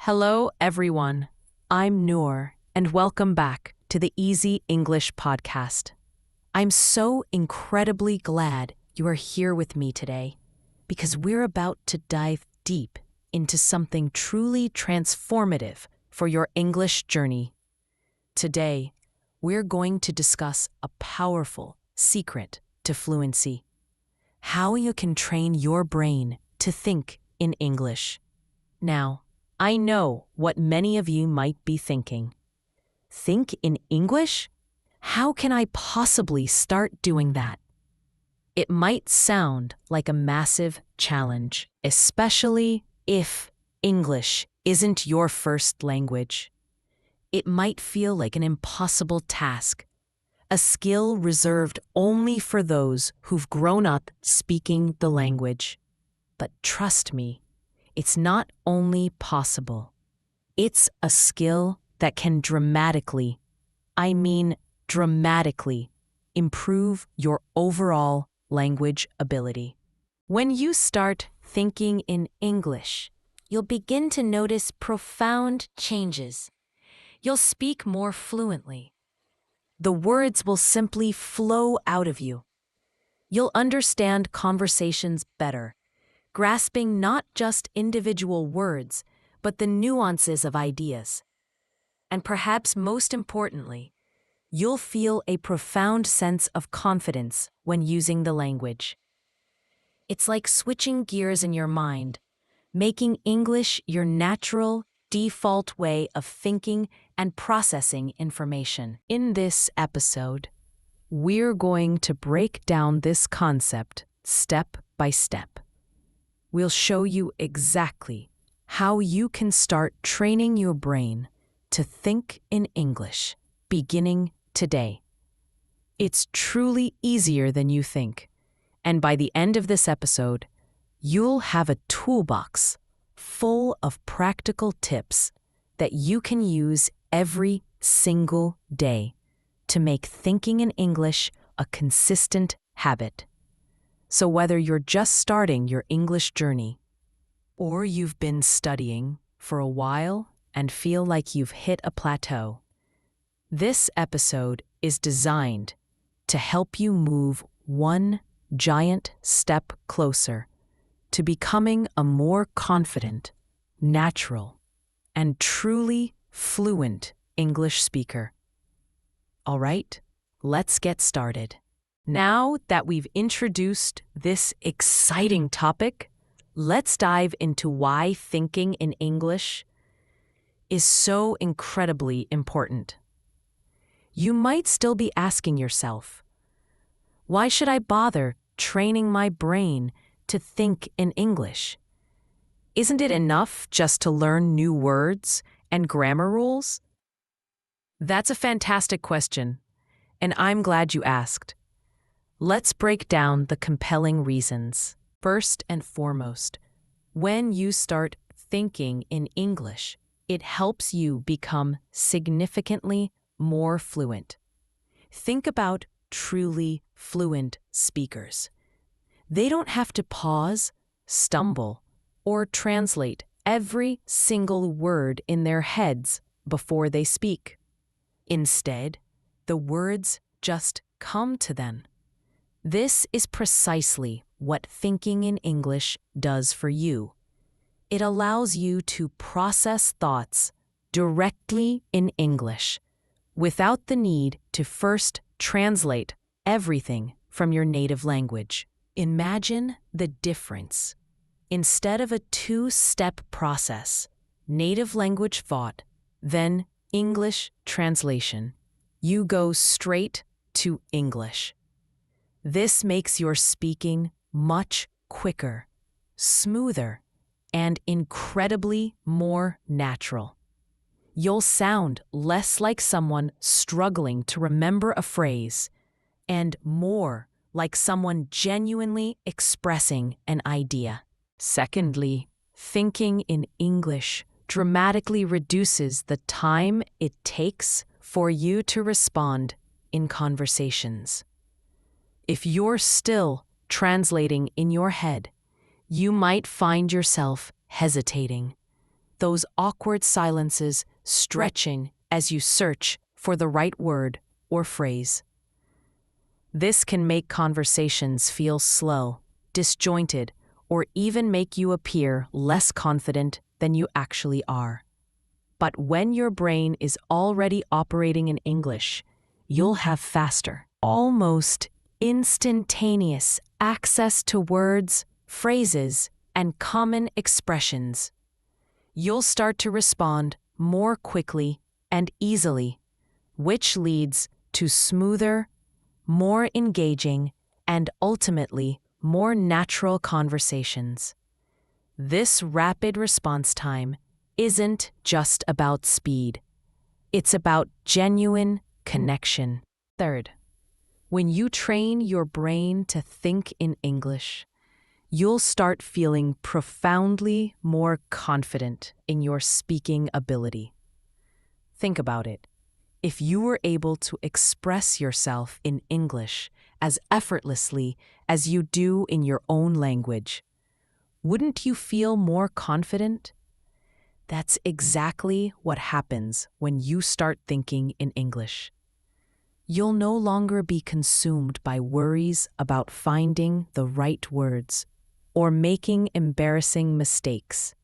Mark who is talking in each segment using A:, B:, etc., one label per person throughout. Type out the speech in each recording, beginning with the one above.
A: Hello, everyone. I'm Noor, and welcome back to the Easy English Podcast. I'm so incredibly glad you are here with me today because we're about to dive deep into something truly transformative for your English journey. Today, we're going to discuss a powerful secret to fluency: how you can train your brain to think in English. Now, I know what many of you might be thinking. Think in English? How can I possibly start doing that? It might sound like a massive challenge, especially if English isn't your first language. It might feel like an impossible task, a skill reserved only for those who've grown up speaking the language. But trust me, it's not only possible. It's a skill that can dramatically improve your overall language ability. When you start thinking in English, you'll begin to notice profound changes. You'll speak more fluently. The words will simply flow out of you. You'll understand conversations better, grasping not just individual words, but the nuances of ideas. And perhaps most importantly, you'll feel a profound sense of confidence when using the language. It's like switching gears in your mind, making English your natural, default way of thinking and processing information. In this episode, we're going to break down this concept step by step. We'll show you exactly how you can start training your brain to think in English, beginning today. It's truly easier than you think, and by the end of this episode, you'll have a toolbox full of practical tips that you can use every single day to make thinking in English a consistent habit. So whether you're just starting your English journey, or you've been studying for a while and feel like you've hit a plateau, this episode is designed to help you move one giant step closer to becoming a more confident, natural, and truly fluent English speaker. All right, let's get started. Now that we've introduced this exciting topic, let's dive into why thinking in English is so incredibly important. You might still be asking yourself, why should I bother training my brain to think in English? Isn't it enough just to learn new words and grammar rules? That's a fantastic question, and I'm glad you asked. Let's break down the compelling reasons. First and foremost, when you start thinking in English, it helps you become significantly more fluent. Think about truly fluent speakers. They don't have to pause, stumble, or translate every single word in their heads before they speak. Instead, the words just come to them. This is precisely what thinking in English does for you. It allows you to process thoughts directly in English without the need to first translate everything from your native language. Imagine the difference. Instead of a two-step process, native language thought, then English translation, you go straight to English. This makes your speaking much quicker, smoother, and incredibly more natural. You'll sound less like someone struggling to remember a phrase and more like someone genuinely expressing an idea. Secondly, thinking in English dramatically reduces the time it takes for you to respond in conversations. If you're still translating in your head, you might find yourself hesitating, those awkward silences stretching as you search for the right word or phrase. This can make conversations feel slow, disjointed, or even make you appear less confident than you actually are. But when your brain is already operating in English, you'll have faster, almost instantaneous access to words, phrases, and common expressions. You'll start to respond more quickly and easily, which leads to smoother, more engaging, and ultimately more natural conversations. This rapid response time isn't just about speed. It's about genuine connection. Third, when you train your brain to think in English, you'll start feeling profoundly more confident in your speaking ability. Think about it. If you were able to express yourself in English as effortlessly as you do in your own language, wouldn't you feel more confident? That's exactly what happens when you start thinking in English. You'll no longer be consumed by worries about finding the right words or making embarrassing mistakes.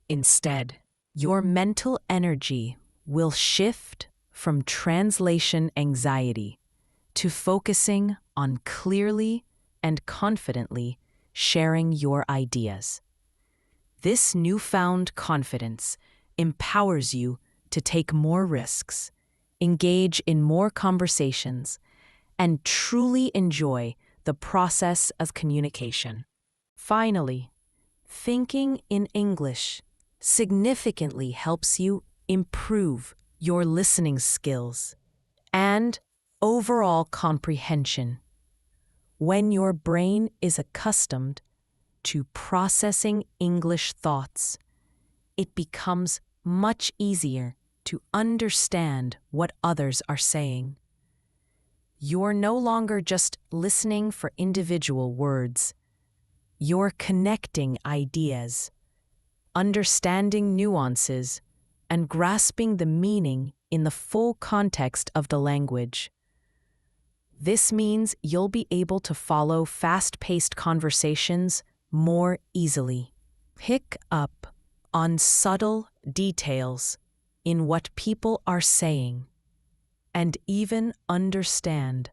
A: Instead, your mental energy will shift from translation anxiety to focusing on clearly and confidently sharing your ideas. This newfound confidence empowers you to take more risks, engage in more conversations, and truly enjoy the process of communication. Finally, thinking in English significantly helps you improve your listening skills and overall comprehension. When your brain is accustomed to processing English thoughts, it becomes much easier to understand what others are saying. You're no longer just listening for individual words. You're connecting ideas, understanding nuances, and grasping the meaning in the full context of the language. This means you'll be able to follow fast-paced conversations more easily, pick up on subtle details in what people are saying, and even understand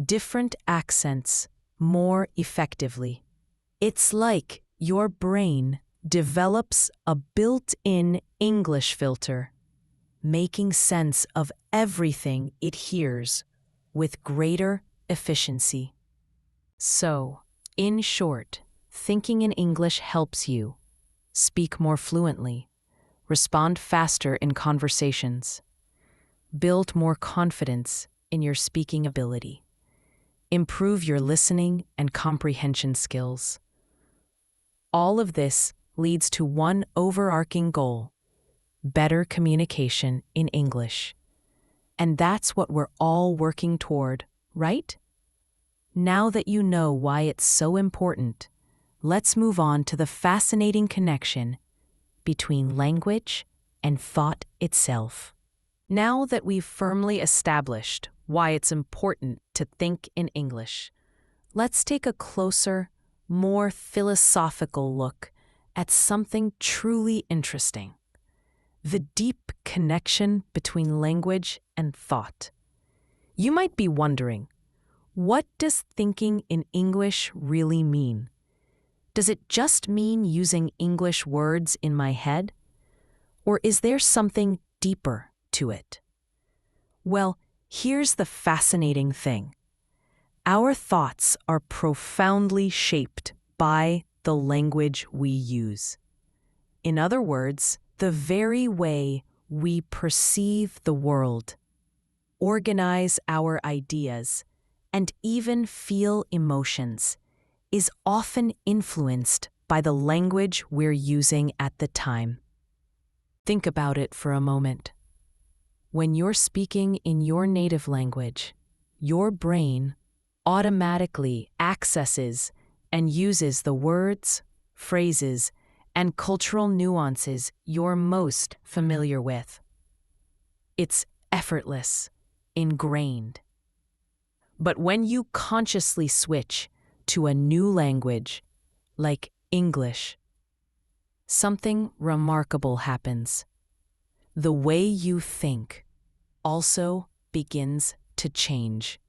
A: different accents more effectively. It's like your brain develops a built-in English filter, making sense of everything it hears with greater efficiency. So, in short, thinking in English helps you speak more fluently, respond faster in conversations, build more confidence in your speaking ability, improve your listening and comprehension skills. All of this leads to one overarching goal: better communication in English. And that's what we're all working toward, right? Now that you know why it's so important, let's move on to the fascinating connection between language and thought itself. Now that we've firmly established why it's important to think in English, let's take a closer, more philosophical look at something truly interesting: the deep connection between language and thought. You might be wondering, what does thinking in English really mean? Does it just mean using English words in my head? Or is there something deeper to it? Well, here's the fascinating thing. Our thoughts are profoundly shaped by the language we use. In other words, the very way we perceive the world, organize our ideas, and even feel emotions is often influenced by the language we're using at the time. Think about it for a moment. When you're speaking in your native language, your brain automatically accesses and uses the words, phrases, and cultural nuances you're most familiar with. It's effortless, ingrained. But when you consciously switch to a new language, like English, something remarkable happens. The way you think also begins to change.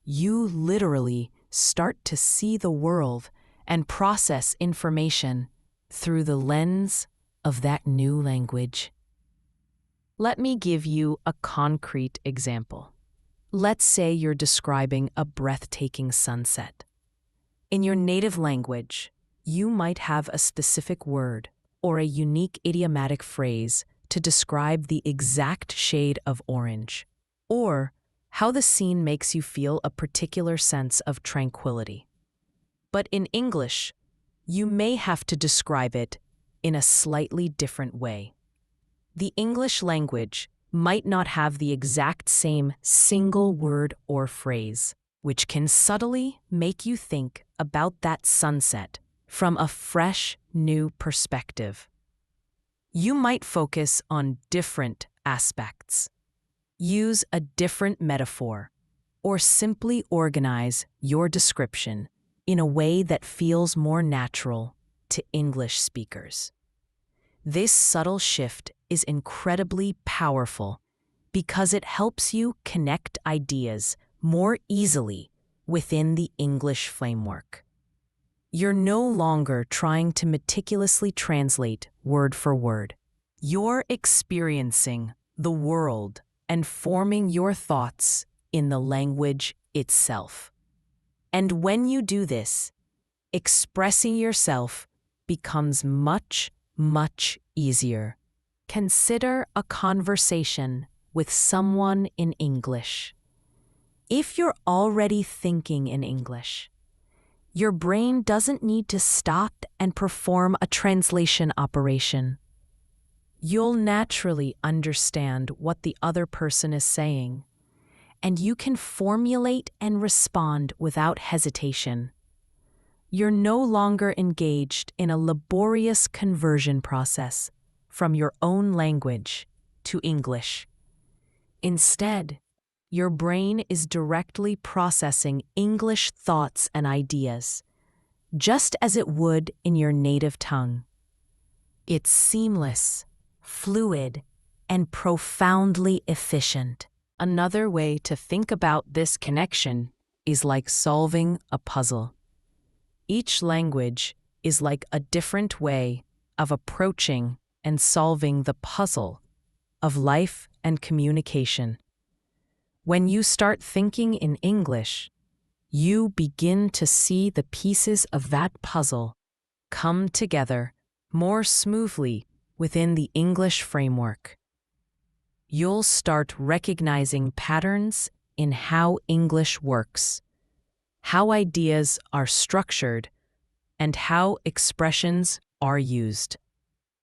A: You literally start to see the world and process information through the lens of that new language. Let me give you a concrete example. Let's say you're describing a breathtaking sunset. In your native language, you might have a specific word or a unique idiomatic phrase to describe the exact shade of orange, or how the scene makes you feel a particular sense of tranquility. But in English, you may have to describe it in a slightly different way. The English language might not have the exact same single word or phrase, which can subtly make you think about that sunset from a fresh, new perspective. You might focus on different aspects, use a different metaphor, or simply organize your description in a way that feels more natural to English speakers. This subtle shift is incredibly powerful because it helps you connect ideas more easily within the English framework. You're no longer trying to meticulously translate word for word. You're experiencing the world and forming your thoughts in the language itself. And when you do this, expressing yourself becomes much, much easier. Consider a conversation with someone in English. If you're already thinking in English, your brain doesn't need to stop and perform a translation operation. You'll naturally understand what the other person is saying, and you can formulate and respond without hesitation. You're no longer engaged in a laborious conversion process from your own language to English. Instead, your brain is directly processing English thoughts and ideas, just as it would in your native tongue. It's seamless, fluid, and profoundly efficient. Another way to think about this connection is like solving a puzzle. Each language is like a different way of approaching and solving the puzzle of life and communication. When you start thinking in English, you begin to see the pieces of that puzzle come together more smoothly within the English framework. You'll start recognizing patterns in how English works, how ideas are structured, and how expressions are used.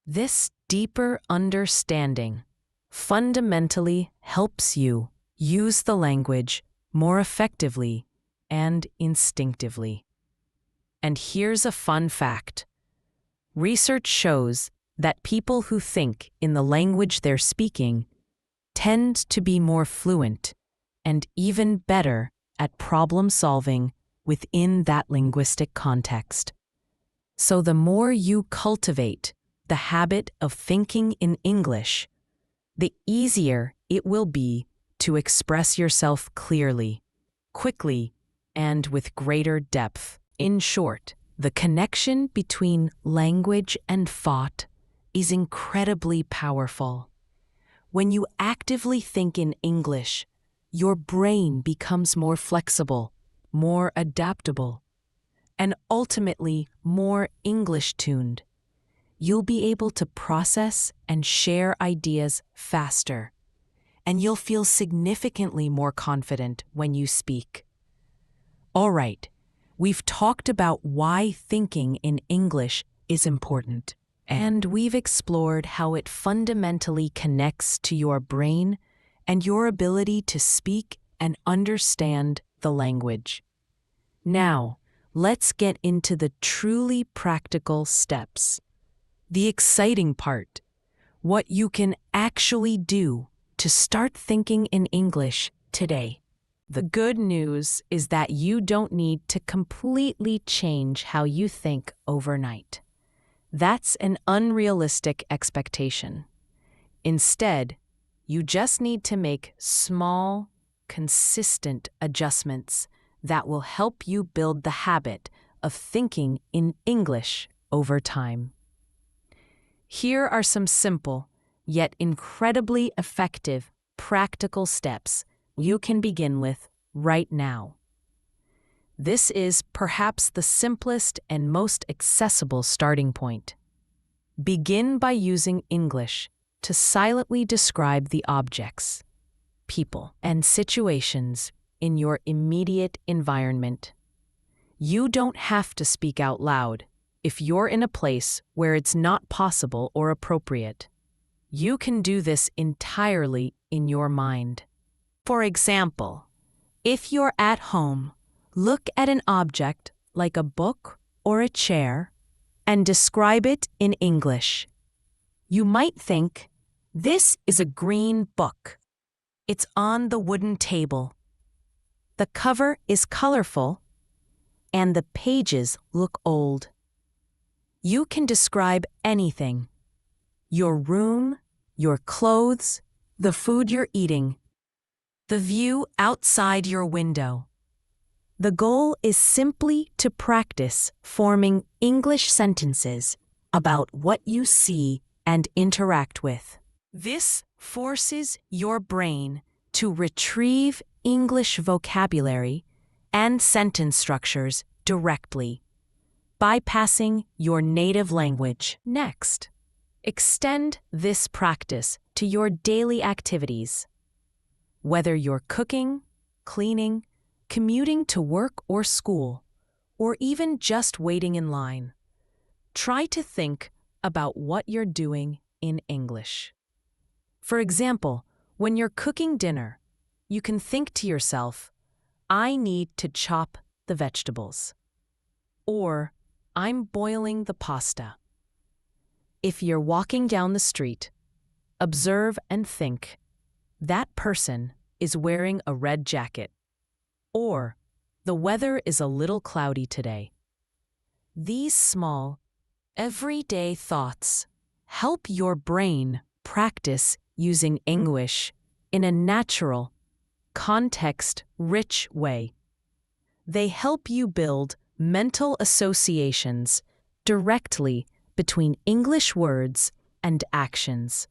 A: This deeper understanding fundamentally helps you use the language more effectively and instinctively. And here's a fun fact. Research shows that people who think in the language they're speaking tend to be more fluent and even better at problem solving within that linguistic context. So the more you cultivate the habit of thinking in English, the easier it will be to express yourself clearly, quickly, and with greater depth. In short, the connection between language and thought is incredibly powerful. When you actively think in English, your brain becomes more flexible, more adaptable, and ultimately more English-tuned. You'll be able to process and share ideas faster, and you'll feel significantly more confident when you speak. All right, we've talked about why thinking in English is important, and we've explored how it fundamentally connects to your brain and your ability to speak and understand the language. Now, let's get into the truly practical steps. the exciting part, what you can actually do to start thinking in English today. The good news is that you don't need to completely change how you think overnight. That's an unrealistic expectation. Instead, you just need to make small, consistent adjustments that will help you build the habit of thinking in English over time. Here are some simple, yet incredibly effective, practical steps you can begin with right now. This is perhaps the simplest and most accessible starting point. Begin by using English to silently describe the objects, people, and situations in your immediate environment. You don't have to speak out loud if you're in a place where it's not possible or appropriate. You can do this entirely in your mind. For example, if you're at home, look at an object like a book or a chair and describe it in English. You might think, "This is a green book. It's on the wooden table. The cover is colorful, and the pages look old." You can describe anything: your room, your clothes, the food you're eating, the view outside your window. The goal is simply to practice forming English sentences about what you see and interact with. This forces your brain to retrieve English vocabulary and sentence structures directly, bypassing your native language. Next, extend this practice to your daily activities. Whether you're cooking, cleaning, commuting to work or school, or even just waiting in line, try to think about what you're doing in English. For example, when you're cooking dinner, you can think to yourself, "I need to chop the vegetables," or "I'm boiling the pasta." If you're walking down the street, observe and think, "That person is wearing a red jacket," or "The weather is a little cloudy today." These small, everyday thoughts help your brain practice using English in a natural, context-rich way. They help you build mental associations directly between English words and actions,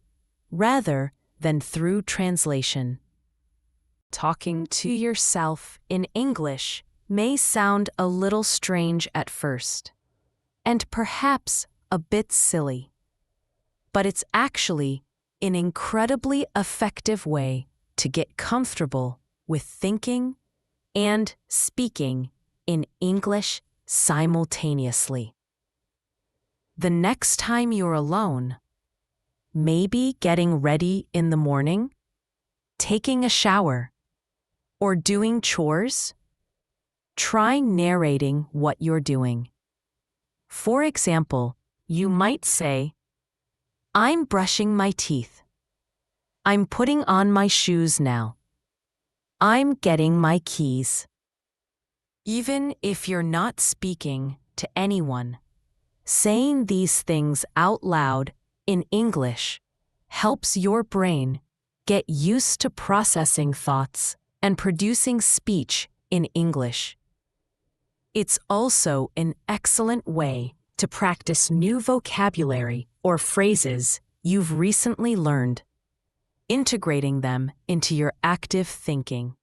A: rather than through translation. Talking to yourself in English may sound a little strange at first, and perhaps a bit silly, but it's actually an incredibly effective way to get comfortable with thinking and speaking in English simultaneously. The next time you're alone, maybe getting ready in the morning, taking a shower, or doing chores, try narrating what you're doing. For example, you might say, "I'm brushing my teeth. I'm putting on my shoes now. I'm getting my keys." Even if you're not speaking to anyone, saying these things out loud in English helps your brain get used to processing thoughts and producing speech in English. It's also an excellent way to practice new vocabulary or phrases you've recently learned, integrating them into your active thinking.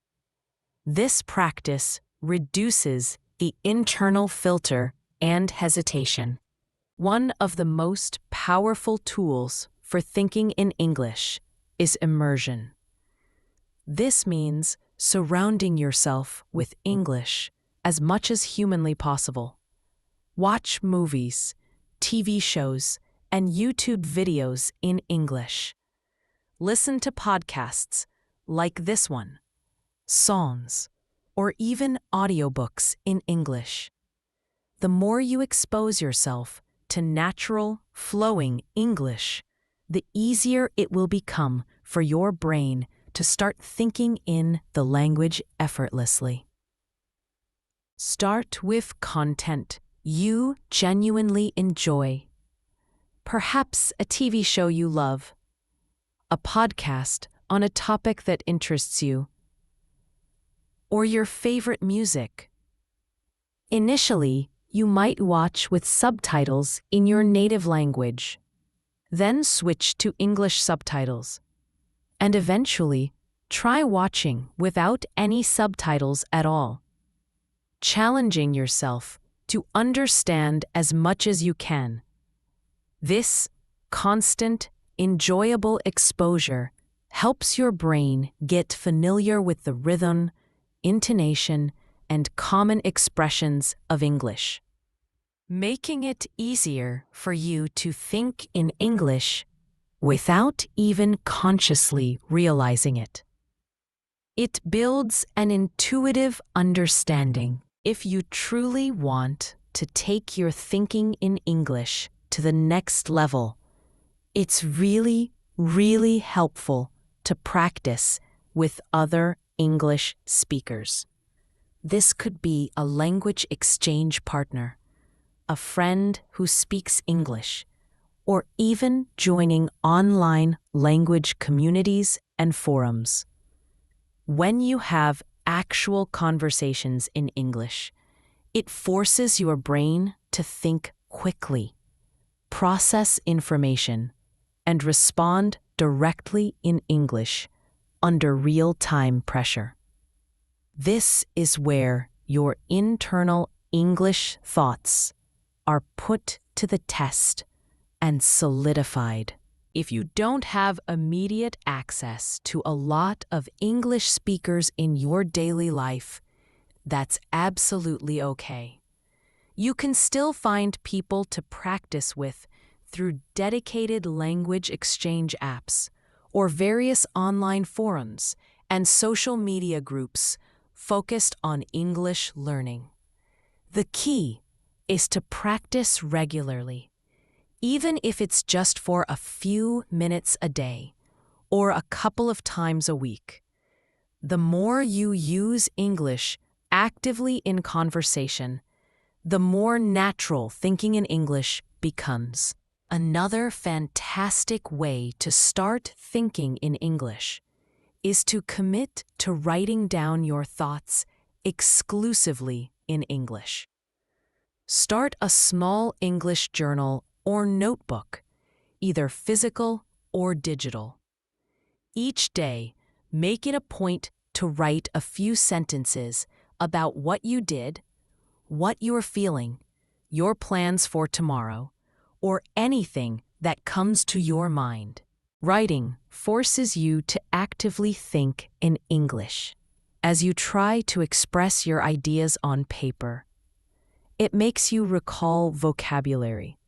A: This practice reduces the internal filter and hesitation. One of the most powerful tools for thinking in English is immersion. This means surrounding yourself with English as much as humanly possible. Watch movies, TV shows, and YouTube videos in English. Listen to podcasts like this one, songs, or even audiobooks in English. The more you expose yourself to natural, flowing English, the easier it will become for your brain to start thinking in the language effortlessly. Start with content you genuinely enjoy. Perhaps a TV show you love, a podcast on a topic that interests you, or your favorite music. Initially, you might watch with subtitles in your native language, then switch to English subtitles, and eventually try watching without any subtitles at all, challenging yourself to understand as much as you can. This constant, enjoyable exposure helps your brain get familiar with the rhythm, intonation, and common expressions of English, making it easier for you to think in English without even consciously realizing it. It builds an intuitive understanding. If you truly want to take your thinking in English to the next level, it's really, really helpful to practice with other English speakers. This could be a language exchange partner, a friend who speaks English, or even joining online language communities and forums. When you have actual conversations in English, it forces your brain to think quickly, process information, and respond directly in English under real-time pressure. This is where your internal English thoughts are put to the test and solidified. If you don't have immediate access to a lot of English speakers in your daily life, that's absolutely okay. You can still find people to practice with through dedicated language exchange apps or various online forums and social media groups focused on English learning. The key is to practice regularly, even if it's just for a few minutes a day or a couple of times a week. The more you use English actively in conversation, the more natural thinking in English becomes. Another fantastic way to start thinking in English is to commit to writing down your thoughts exclusively in English. Start a small English journal or notebook, either physical or digital. Each day, make it a point to write a few sentences about what you did, what you're feeling, your plans for tomorrow, or anything that comes to your mind. Writing forces you to actively think in English as you try to express your ideas on paper. It makes you recall vocabulary,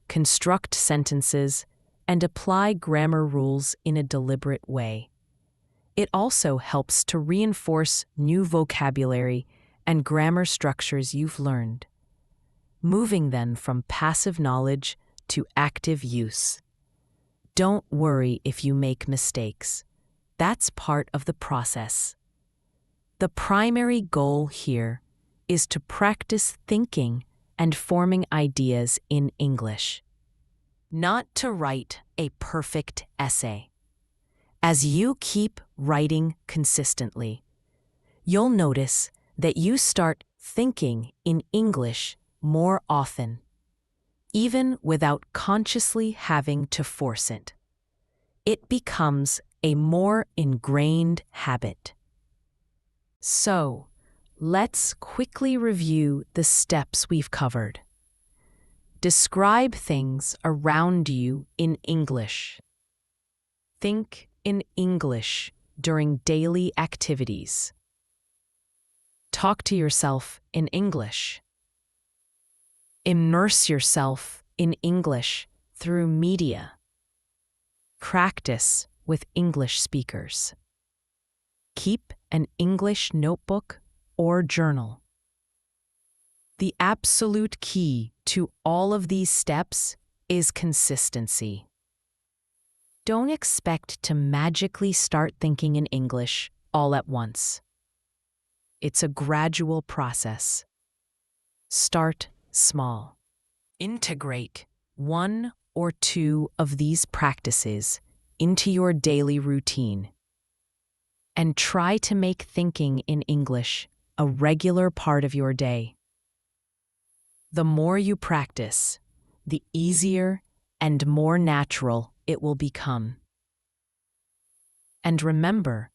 A: construct sentences, and apply grammar rules in a deliberate way. It also helps to reinforce new vocabulary and grammar structures you've learned, moving them from passive knowledge to active use. Don't worry if you make mistakes. That's part of the process. The primary goal here is to practice thinking and forming ideas in English, not to write a perfect essay. As you keep writing consistently, you'll notice that you start thinking in English more often, even without consciously having to force it. It becomes a more ingrained habit. So, let's quickly review the steps we've covered. Describe things around you in English. Think in English during daily activities. Talk to yourself in English. Immerse yourself in English through media. Practice with English speakers. Keep an English notebook or journal. The absolute key to all of these steps is consistency. Don't expect to magically start thinking in English all at once. It's a gradual process. Start small. Integrate one or two of these practices into your daily routine. And try to make thinking in English a regular part of your day. The more you practice, the easier and more natural it will become. And remember,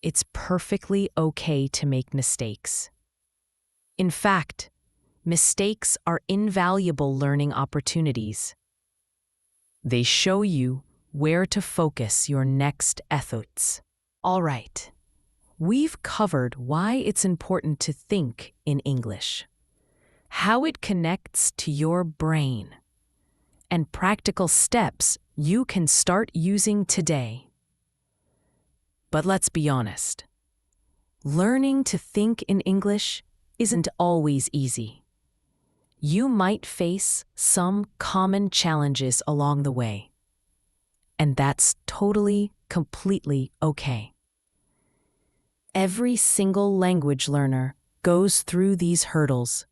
A: it's perfectly okay to make mistakes. In fact, mistakes are invaluable learning opportunities. They show you where to focus your next efforts. All right, we've covered why it's important to think in English, how it connects to your brain, and practical steps you can start using today. But let's be honest, learning to think in English isn't always easy. You might face some common challenges along the way, and that's totally, completely okay. Every single language learner goes through these hurdles.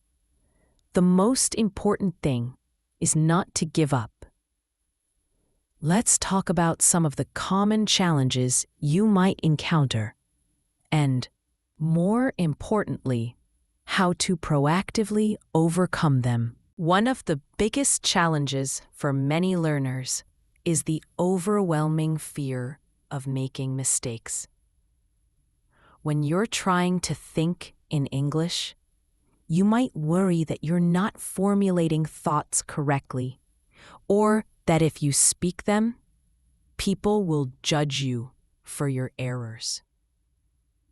A: The most important thing is not to give up. Let's talk about some of the common challenges you might encounter, and, more importantly, how to proactively overcome them. One of the biggest challenges for many learners is the overwhelming fear of making mistakes. When you're trying to think in English, you might worry that you're not formulating thoughts correctly, or that if you speak them, people will judge you for your errors.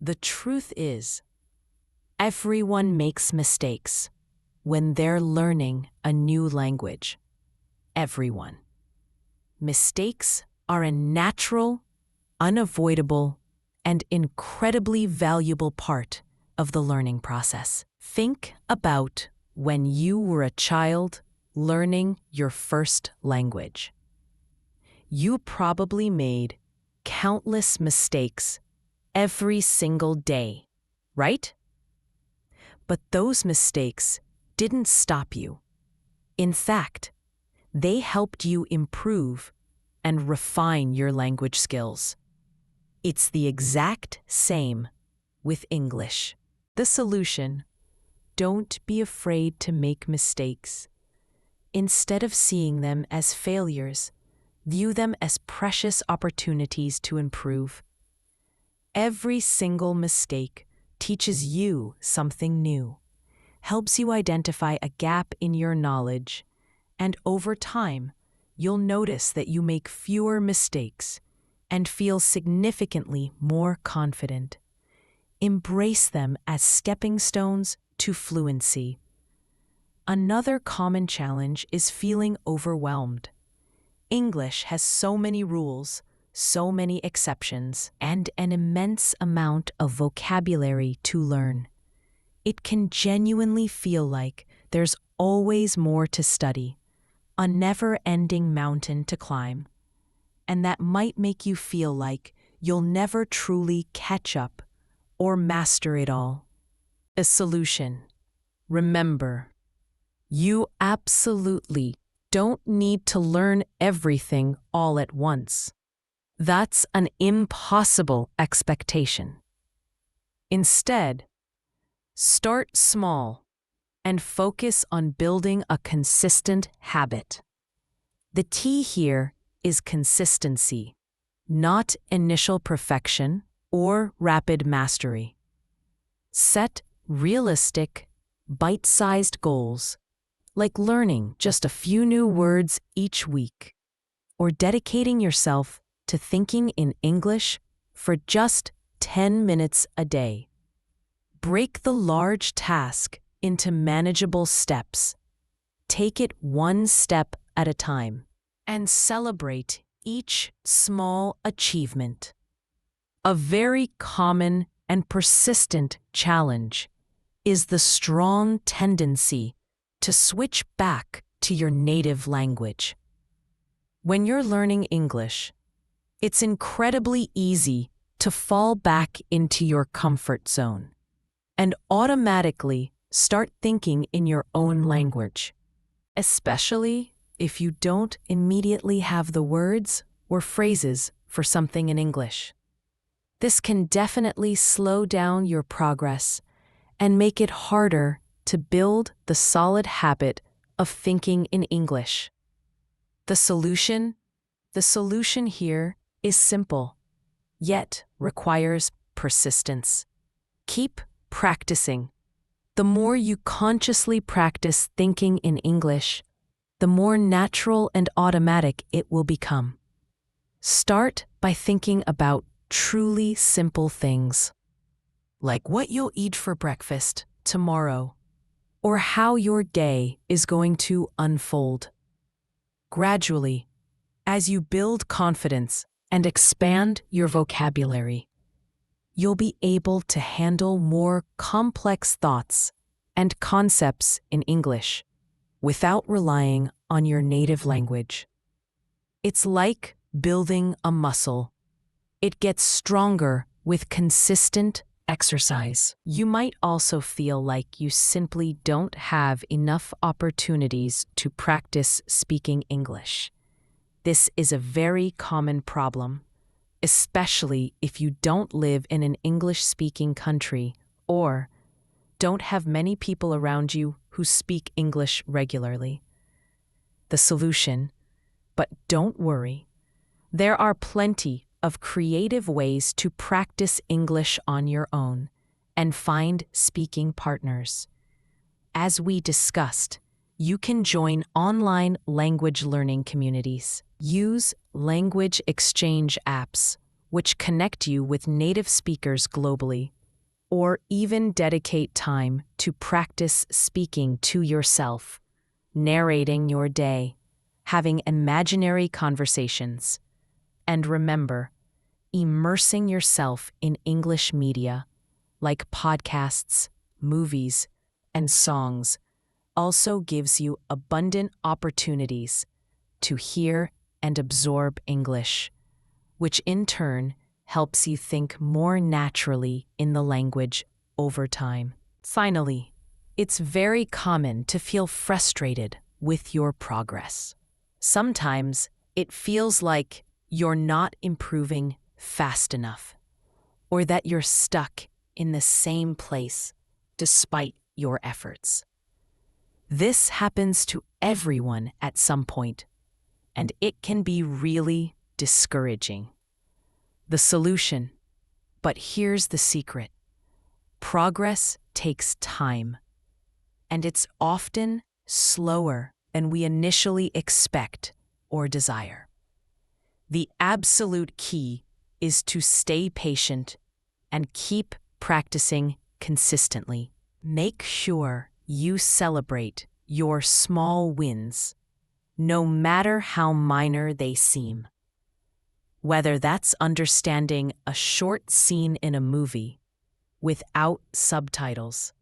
A: The truth is, everyone makes mistakes when they're learning a new language. Everyone. Mistakes are a natural, unavoidable, and incredibly valuable part of the learning process. Think about when you were a child learning your first language. You probably made countless mistakes every single day, right? But those mistakes didn't stop you. In fact, they helped you improve and refine your language skills. It's the exact same with English. The solution: don't be afraid to make mistakes. Instead of seeing them as failures, view them as precious opportunities to improve. Every single mistake teaches you something new, helps you identify a gap in your knowledge, and over time, you'll notice that you make fewer mistakes and feel significantly more confident. Embrace them as stepping stones to fluency. Another common challenge is feeling overwhelmed. English has so many rules, so many exceptions, and an immense amount of vocabulary to learn. It can genuinely feel like there's always more to study, a never-ending mountain to climb, and that might make you feel like you'll never truly catch up or master it all. A solution: remember, you absolutely don't need to learn everything all at once. That's an impossible expectation. Instead, start small and focus on building a consistent habit. The key here is consistency, not initial perfection or rapid mastery. Set realistic, bite-sized goals, like learning just a few new words each week, or dedicating yourself to thinking in English for just 10 minutes a day. Break the large task into manageable steps. Take it one step at a time, and celebrate each small achievement. A very common and persistent challenge is the strong tendency to switch back to your native language. When you're learning English, it's incredibly easy to fall back into your comfort zone and automatically start thinking in your own language, especially if you don't immediately have the words or phrases for something in English. This can definitely slow down your progress and make it harder to build the solid habit of thinking in English. The solution here is simple, yet requires persistence. Keep practicing. The more you consciously practice thinking in English, the more natural and automatic it will become. Start by thinking about truly simple things, like what you'll eat for breakfast tomorrow, or how your day is going to unfold. Gradually, as you build confidence and expand your vocabulary, you'll be able to handle more complex thoughts and concepts in English without relying on your native language. It's like building a muscle. It gets stronger with consistent exercise. You might also feel like you simply don't have enough opportunities to practice speaking English. This is a very common problem, especially if you don't live in an English-speaking country or don't have many people around you who speak English regularly. The solution, but don't worry, there are plenty of creative ways to practice English on your own and find speaking partners. As we discussed, you can join online language learning communities. Use language exchange apps, which connect you with native speakers globally, or even dedicate time to practice speaking to yourself, narrating your day, having imaginary conversations. And remember, immersing yourself in English media, like podcasts, movies, and songs, also gives you abundant opportunities to hear and absorb English, which in turn helps you think more naturally in the language over time. Finally, it's very common to feel frustrated with your progress. Sometimes it feels like you're not improving fast enough, or that you're stuck in the same place despite your efforts. This happens to everyone at some point, and it can be really discouraging. The solution, but here's the secret: progress takes time, and it's often slower than we initially expect or desire. The absolute key is to stay patient and keep practicing consistently. Make sure you celebrate your small wins, no matter how minor they seem. Whether that's understanding a short scene in a movie without subtitles,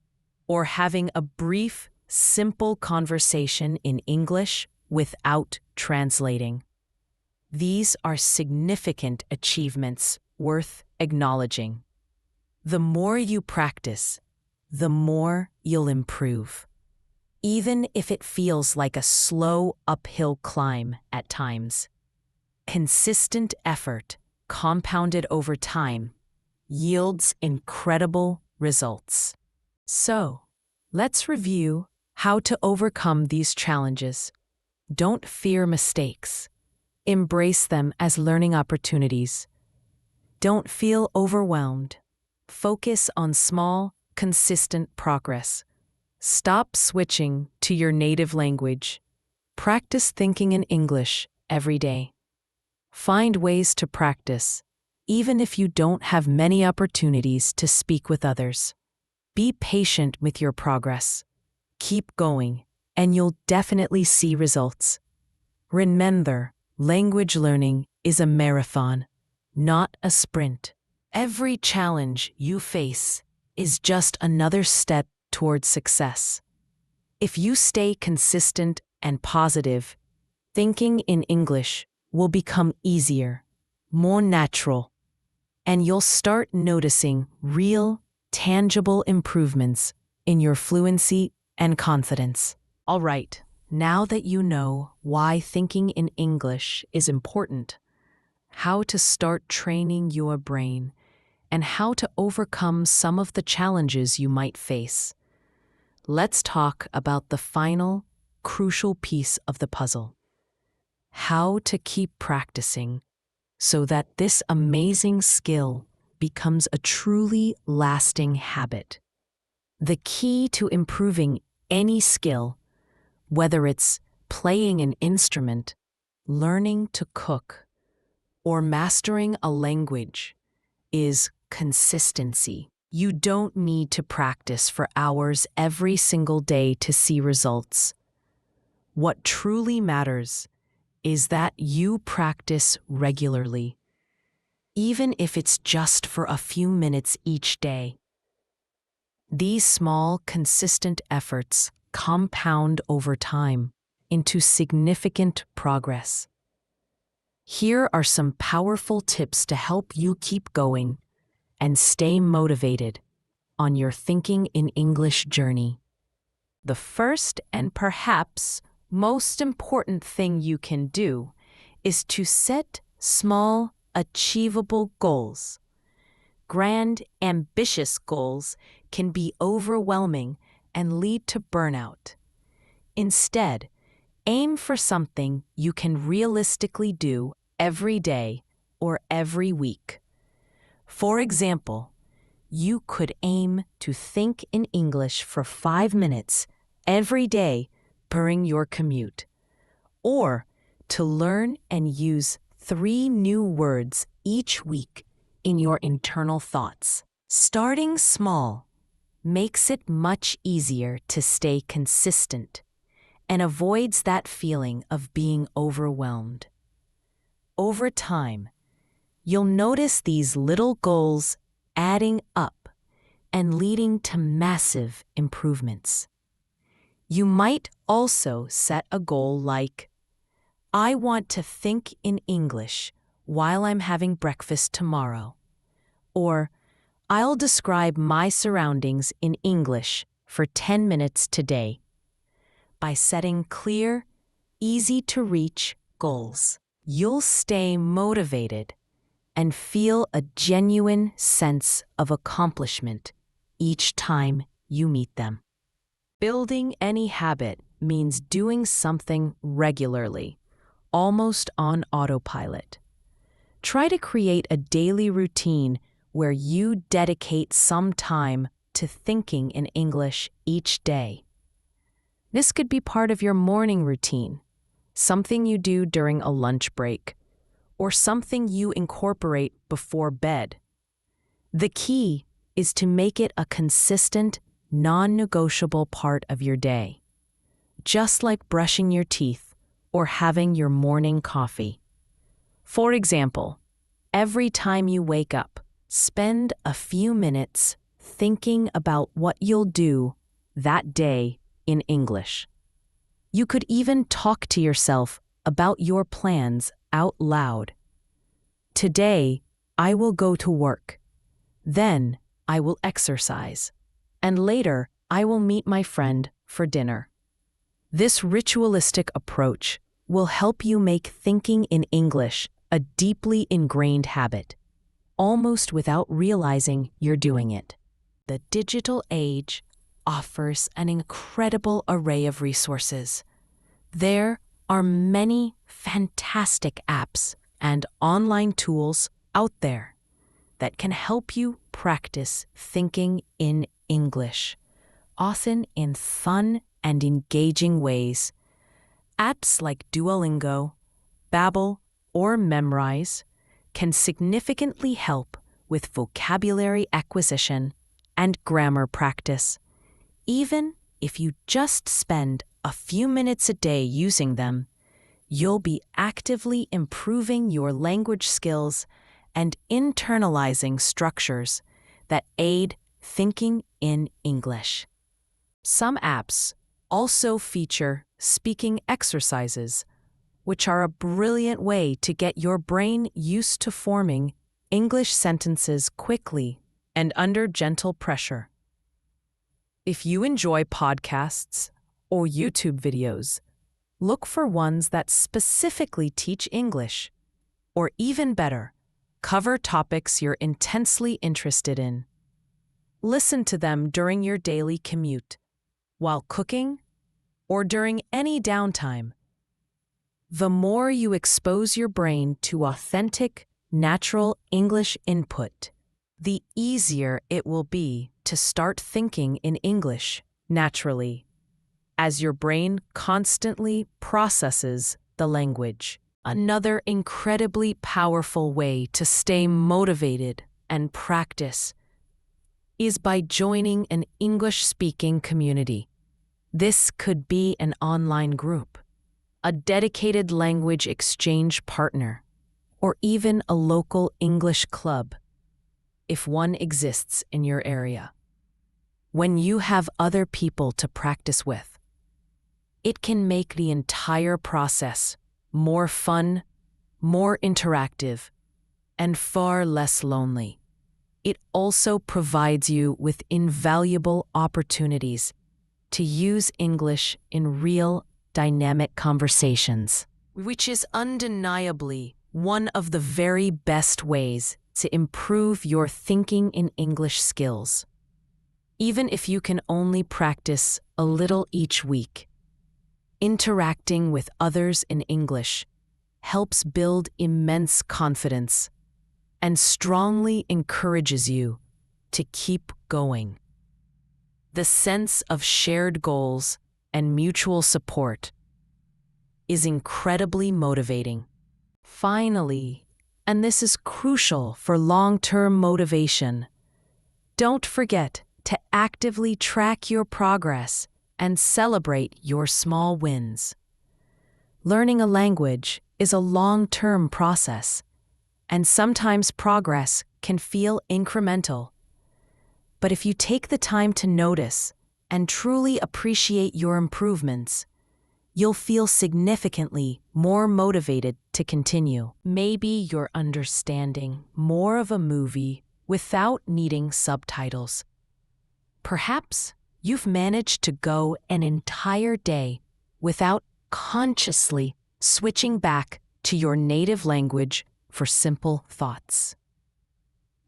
A: or having a brief, simple conversation in English without translating. These are significant achievements worth acknowledging. The more you practice, the more you'll improve, even if it feels like a slow uphill climb at times. Consistent effort, compounded over time, yields incredible results. So, let's review how to overcome these challenges. Don't fear mistakes. Embrace them as learning opportunities. Don't feel overwhelmed. Focus on small, consistent progress. Stop switching to your native language. Practice thinking in English every day. Find ways to practice, even if you don't have many opportunities to speak with others. Be patient with your progress. Keep going, and you'll definitely see results. Remember, language learning is a marathon, not a sprint. Every challenge you face is just another step towards success. If you stay consistent and positive, thinking in English will become easier, more natural, and you'll start noticing real, tangible improvements in your fluency and confidence. All right, now that you know why thinking in English is important, how to start training your brain, and how to overcome some of the challenges you might face, let's talk about the final, crucial piece of the puzzle: how to keep practicing so that this amazing skill becomes a truly lasting habit. The key to improving any skill, whether it's playing an instrument, learning to cook, or mastering a language, is consistency. You don't need to practice for hours every single day to see results. What truly matters is that you practice regularly, even if it's just for a few minutes each day. These small, consistent efforts compound over time into significant progress. Here are some powerful tips to help you keep going and stay motivated on your thinking in English journey. The first and perhaps most important thing you can do is to set small, achievable goals. Grand, ambitious goals can be overwhelming and lead to burnout. Instead, aim for something you can realistically do every day or every week. For example, you could aim to think in English for 5 minutes every day during your commute, or to learn and use 3 new words each week in your internal thoughts. Starting small makes it much easier to stay consistent and avoids that feeling of being overwhelmed. Over time, you'll notice these little goals adding up and leading to massive improvements. You might also set a goal like, I want to think in English while I'm having breakfast tomorrow, or I'll describe my surroundings in English for 10 minutes today. By setting clear, easy-to-reach goals, you'll stay motivated and feel a genuine sense of accomplishment each time you meet them. Building any habit means doing something regularly, almost on autopilot. Try to create a daily routine where you dedicate some time to thinking in English each day. This could be part of your morning routine, something you do during a lunch break, or something you incorporate before bed. The key is to make it a consistent, non-negotiable part of your day, just like brushing your teeth or having your morning coffee. For example, every time you wake up, spend a few minutes thinking about what you'll do that day in English. You could even talk to yourself about your plans out loud. Today, I will go to work. Then, I will exercise. And later, I will meet my friend for dinner. This ritualistic approach will help you make thinking in English a deeply ingrained habit, almost without realizing you're doing it. The digital age offers an incredible array of resources. There are many fantastic apps and online tools out there that can help you practice thinking in English, often in fun and engaging ways. Apps like Duolingo, Babbel, or Memrise can significantly help with vocabulary acquisition and grammar practice. Even if you just spend a few minutes a day using them, you'll be actively improving your language skills and internalizing structures that aid thinking in English. Some apps also feature speaking exercises, which are a brilliant way to get your brain used to forming English sentences quickly and under gentle pressure. If you enjoy podcasts or YouTube videos, look for ones that specifically teach English, or even better, cover topics you're intensely interested in. Listen to them during your daily commute, while cooking, or during any downtime. The more you expose your brain to authentic, natural English input, the easier it will be to start thinking in English naturally, as your brain constantly processes the language. Another incredibly powerful way to stay motivated and practice is by joining an English-speaking community. This could be an online group, a dedicated language exchange partner, or even a local English club, if one exists in your area. When you have other people to practice with, it can make the entire process more fun, more interactive, and far less lonely. It also provides you with invaluable opportunities to use English in real, dynamic conversations, which is undeniably one of the very best ways to improve your thinking in English skills. Even if you can only practice a little each week, interacting with others in English helps build immense confidence and strongly encourages you to keep going. The sense of shared goals and mutual support is incredibly motivating. Finally, and this is crucial for long-term motivation, don't forget to actively track your progress and celebrate your small wins. Learning a language is a long-term process, and sometimes progress can feel incremental. But if you take the time to notice and truly appreciate your improvements, you'll feel significantly more motivated to continue. Maybe you're understanding more of a movie without needing subtitles. Perhaps you've managed to go an entire day without consciously switching back to your native language for simple thoughts.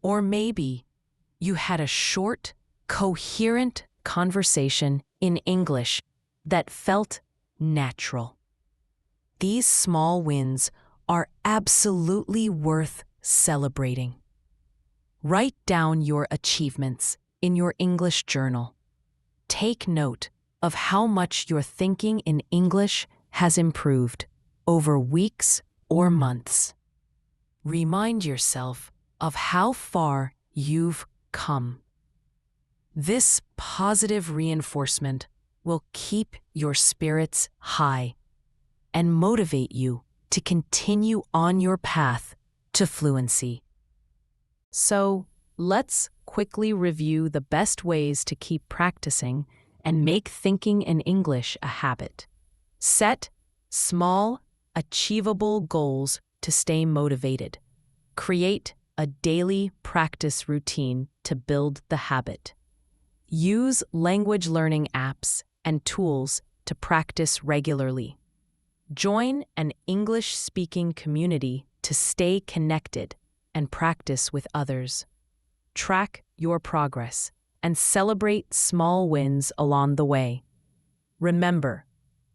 A: Or maybe you had a short, coherent conversation in English that felt natural. These small wins are absolutely worth celebrating. Write down your achievements in your English journal. Take note of how much your thinking in English has improved over weeks or months. Remind yourself of how far you've come. This positive reinforcement will keep your spirits high and motivate you to continue on your path to fluency. So, let's quickly review the best ways to keep practicing and make thinking in English a habit. Set small, achievable goals to stay motivated. Create a daily practice routine to build the habit. Use language learning apps and tools to practice regularly. Join an English-speaking community to stay connected and practice with others. Track your progress and celebrate small wins along the way. Remember,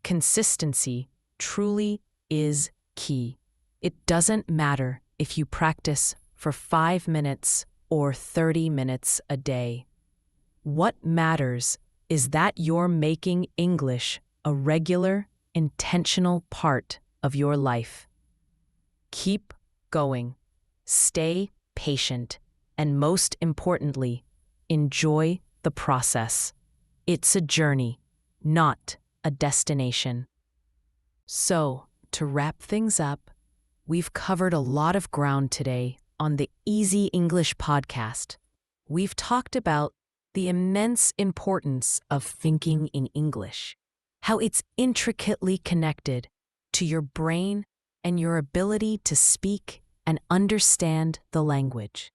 A: consistency truly is key. It doesn't matter if you practice for 5 minutes or 30 minutes a day. What matters is that you're making English a regular, intentional part of your life. Keep going, stay patient, and most importantly, enjoy the process. It's a journey, not a destination. So, to wrap things up, we've covered a lot of ground today on the Easy English podcast. We've talked about the immense importance of thinking in English, how it's intricately connected to your brain and your ability to speak and understand the language.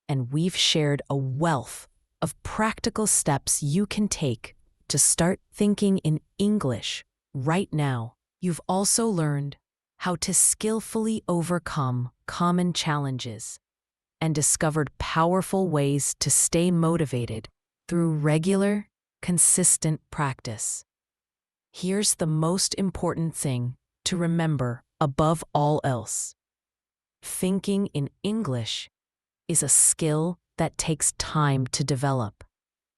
A: And we've shared a wealth of practical steps you can take to start thinking in English right now. You've also learned how to skillfully overcome common challenges and discovered powerful ways to stay motivated through regular, consistent practice. Here's the most important thing to remember above all else. Thinking in English is a skill that takes time to develop.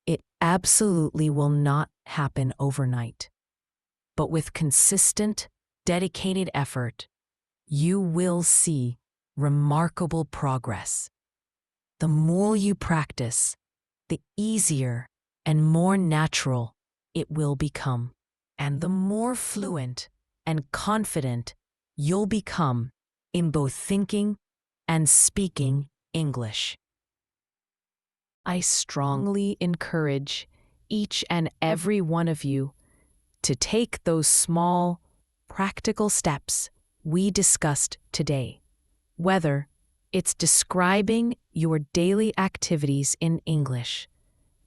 A: It absolutely will not happen overnight. But with consistent, dedicated effort, you will see remarkable progress. The more you practice, the easier and more natural it will become, and the more fluent and confident you'll become in both thinking and speaking English. I strongly encourage each and every one of you to take those small, practical steps we discussed today, whether it's describing your daily activities in English,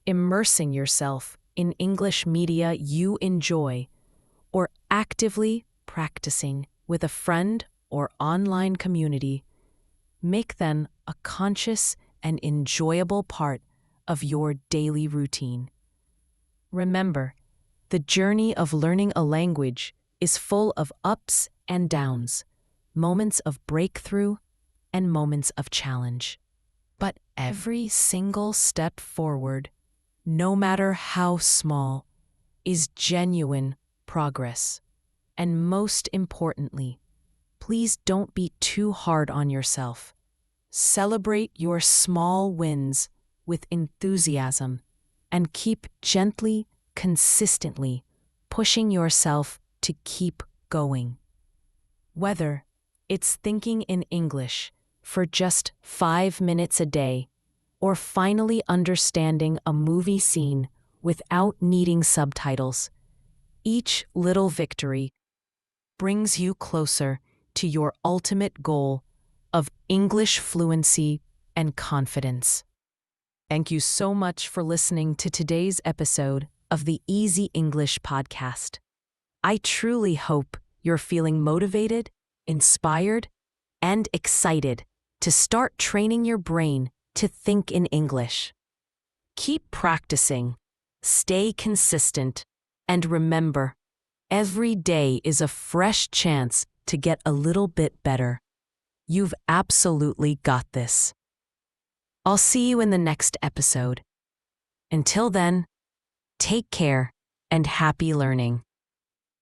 A: immersing yourself in English media you enjoy, or actively practicing with a friend or online community. Make them a conscious and enjoyable part of your daily routine. Remember, the journey of learning a language is full of ups and downs, moments of breakthrough and moments of challenge. But every single step forward, no matter how small, is genuine progress. And most importantly, please don't be too hard on yourself. Celebrate your small wins with enthusiasm and keep gently, consistently pushing yourself to keep going. Whether it's thinking in English for just 5 minutes a day or finally understanding a movie scene without needing subtitles, each little victory brings you closer to your ultimate goal of English fluency and confidence. Thank you so much for listening to today's episode of the Easy English podcast. I truly hope you're feeling motivated, inspired, and excited to start training your brain to think in English. Keep practicing, stay consistent, and remember, every day is a fresh chance to get a little bit better. You've absolutely got this. I'll see you in the next episode. Until then, take care and happy learning.